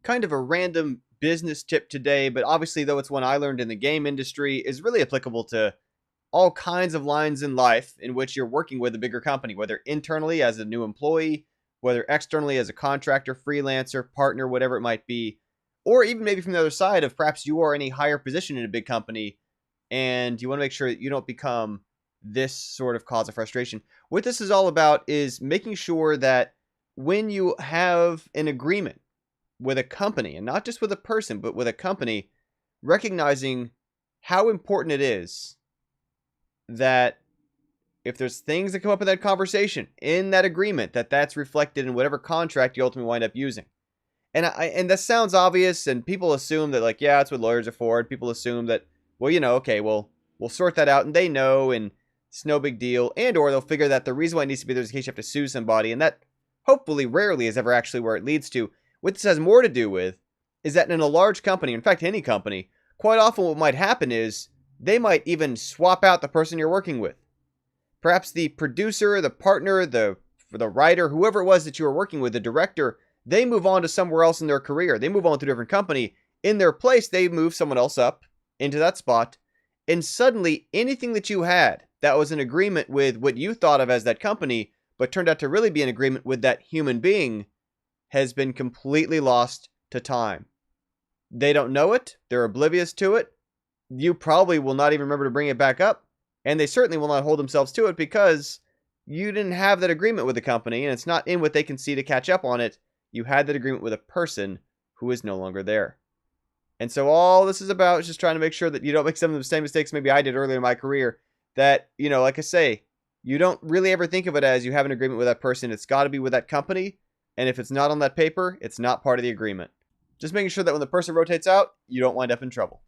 kind of a random business tip today, but obviously, though it's one I learned in the game industry, is really applicable to all kinds of lines in life in which you're working with a bigger company, whether internally as a new employee, whether externally as a contractor, freelancer, partner, whatever it might be, or even maybe from the other side of perhaps you are in a higher position in a big company and you want to make sure that you don't become this sort of cause of frustration. What this is all about is making sure that when you have an agreement with a company, and not just with a person, but with a company, recognizing how important it is that if there's things that come up in that conversation, in that agreement, that's reflected in whatever contract you ultimately wind up using. And that sounds obvious, and people assume that, like, yeah, that's what lawyers are for. And people assume that, well, okay, well, we'll sort that out, and they know, and it's no big deal. And or they'll figure that the reason why it needs to be there is in case you have to sue somebody, and that hopefully rarely is ever actually where it leads to. What this has more to do with is that in a large company, in fact, any company, quite often what might happen is they might even swap out the person you're working with. Perhaps the producer, the partner, the writer, whoever it was that you were working with, the director, they move on to somewhere else in their career. They move on to a different company. In their place, they move someone else up into that spot. And suddenly, anything that you had that was an agreement with what you thought of as that company, but turned out to really be an agreement with that human being, has been completely lost to time. They don't know it. They're oblivious to it. You probably will not even remember to bring it back up. And they certainly will not hold themselves to it because you didn't have that agreement with the company, and it's not in what they can see to catch up on it. You had that agreement with a person who is no longer there. And so all this is about is just trying to make sure that you don't make some of the same mistakes maybe I did earlier in my career. That, like I say, you don't really ever think of it as you have an agreement with that person. It's got to be with that company. And if it's not on that paper, it's not part of the agreement. Just making sure that when the person rotates out, you don't wind up in trouble.